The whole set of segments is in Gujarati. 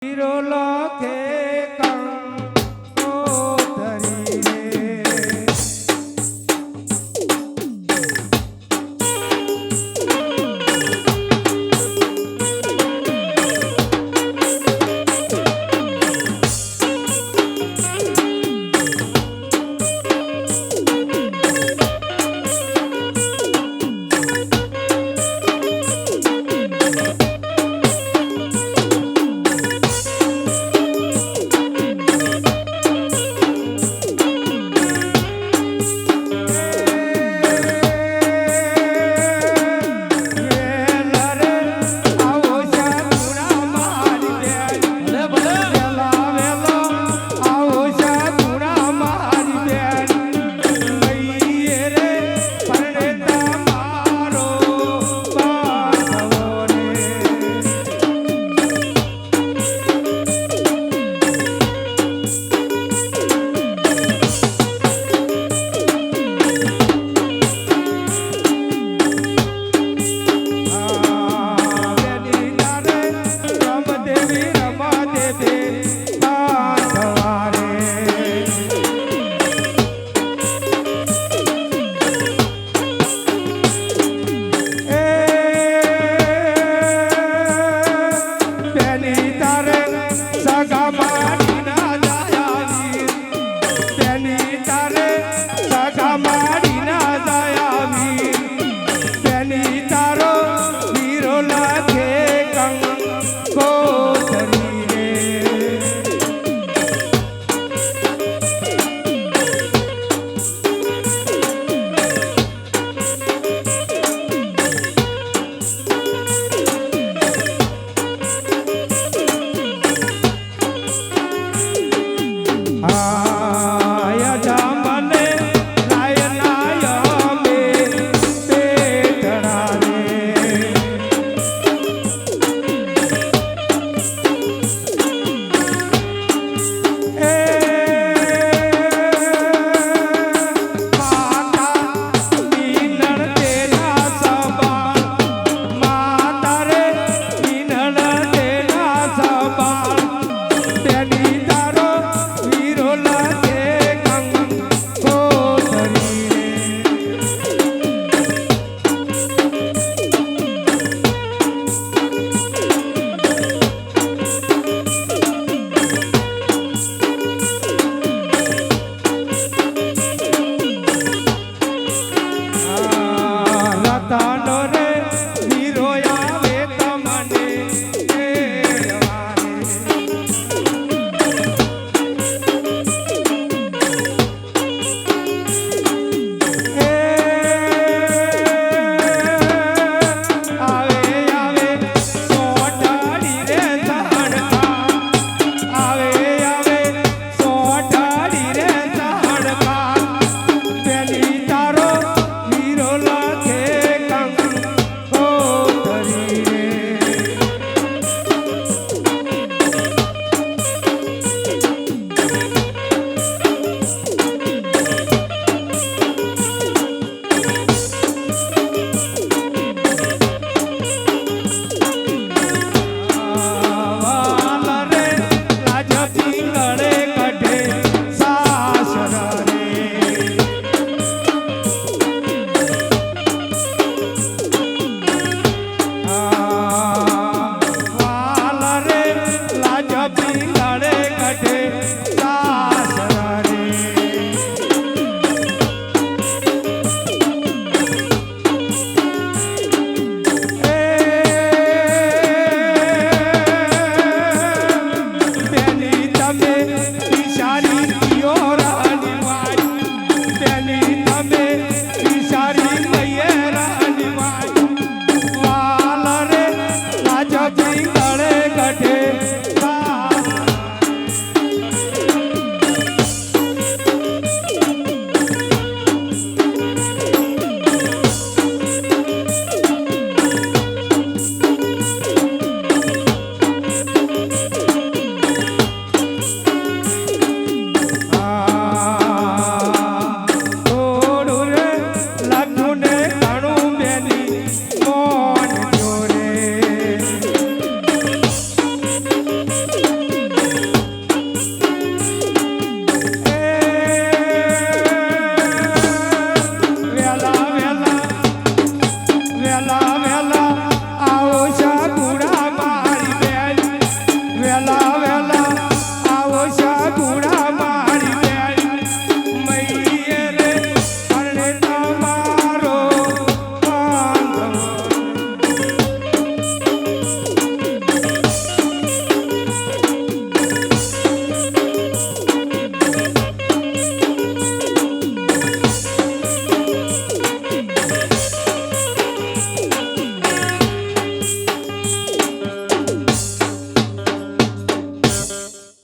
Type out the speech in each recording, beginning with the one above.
હીરો લખે કંકોતરી રે.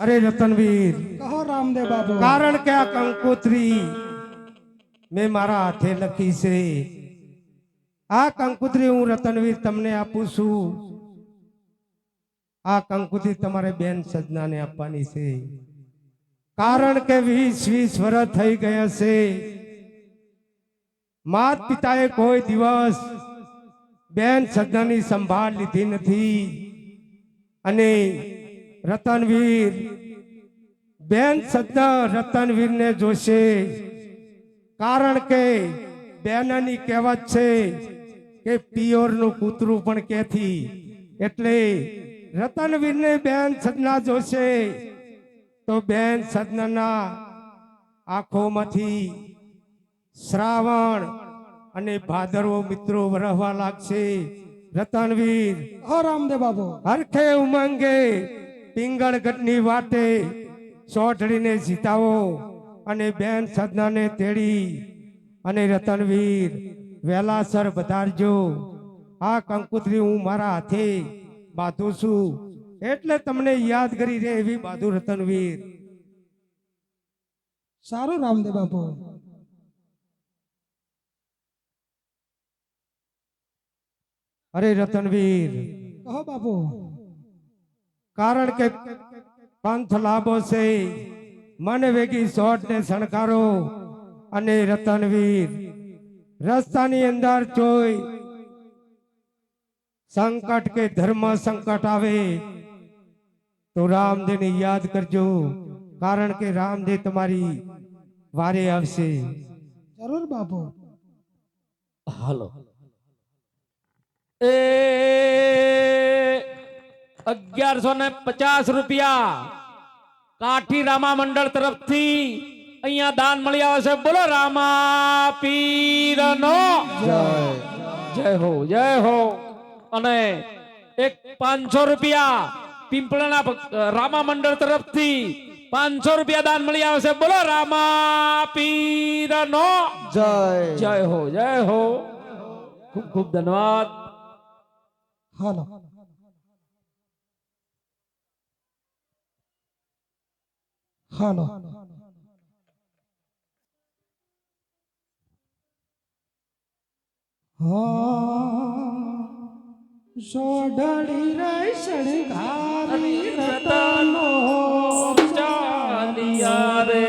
અરે રતનવીર, કહો રામદેવ બાબુ. કારણ કે આ કંકોત્રી મેં મારા હાથે લખી છે. આ કંકોત્રી હું રતનવીર તમને આપું છું. આ કંકોત્રી તમારે બેન સજનાને આપવાની છે. કારણ કે 20 વર્ષ થઈ ગયા છે. માત પિતાએ કોઈ દિવસ બેન સજનાની સંભાળ લીધી નથી. અને રતનવીર, બેન સજ્જા રતનવીરને જોશે. કારણ કે બેનની કહેવત છે કે પિયોરનું કૂતરું પણ ક્યાંથી. એટલે રતનવીરને બેન સજ્જના જોશે તો બેન સજ્જનાના આંખોમાંથી શ્રાવણ અને ભાદરવો મિત્રો વરહવા લાગશે. રતનવીર, કહો રામદેવ બાબુ. હરખે ઉમંગે પિંગળગઢની વાટે સોઢડીને જીતાવો અને બેન સજનાને તેડી અને રતનવીર વેલાસર વધારજો. આ કંકોત્રી હું મારા હાથે બાંધું છું એટલે તમને યાદ કરી રે એવી બાંધું રતનવીર. સારું રામદેવ બાબુ. અરે રતનવીર, કહો બાબુ. કારણ કે પંથ લાંબો છે, મન વેગી સોટ ને શણકારો. અને રતનવીર, રસ્તાની અંદર જોઈ સંકટ કે ધર્મ સંકટ આવે તો રામદેવને યાદ કરજો. કારણ કે રામદેવ તમારી વારે આવશે. જરૂર બાબુ. હાલો એ 1150 કાઠી રામા મંડળ તરફથી અહીંયા દાન મળી આવે છે. બોલો રામા પીરનો જય હો, જય હો. અને એક 500 રૂપિયા પિંપળાના રામા મંડળ તરફથી 500 રૂપિયા દાન મળી આવે છે. બોલો રામા પીરનો જય. જય હો, જય હો. ખૂબ ખૂબ ધન્યવાદ. હાલો. હાલો. સોઢડી રે શણગારી રતનો ચાલિયા રે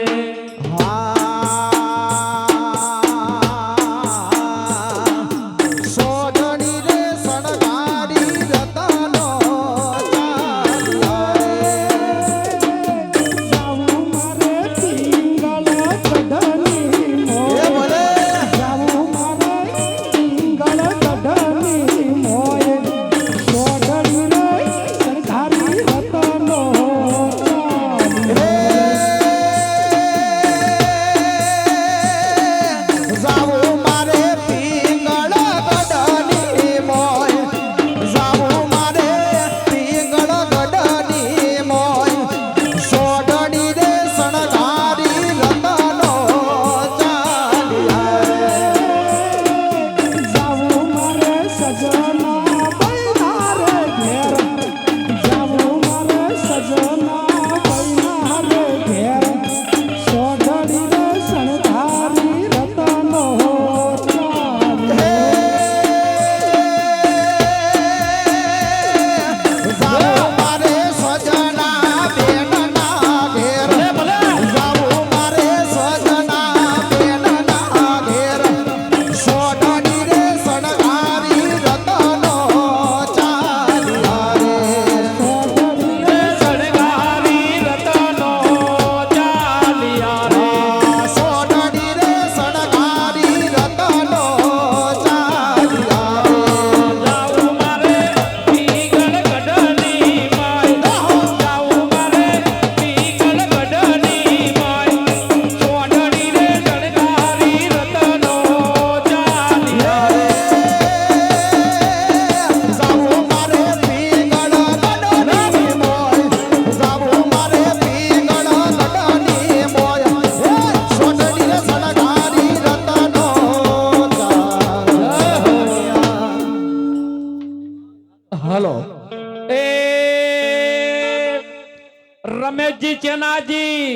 રમેશજી ચેનાજી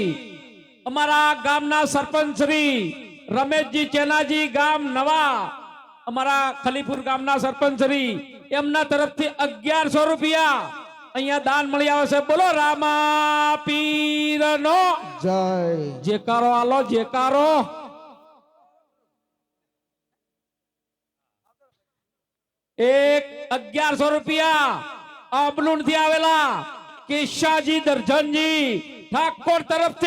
અમારા ગામના સરપંચ શ્રી રમેશજી ચેનાજી ગામ નવા અમારા ખલીપુર ગામના સરપંચ શ્રી એમના તરફથી 1100 રૂપિયા અહીંયા દાન મળી આવે છે. બોલો રામા પીરનો જય. જેકારો આલો જેકારો. એક 1100 રૂપિયા અબલુણ થી આવેલા કેશાજી દર્જનજી ઠાકોર તરફથી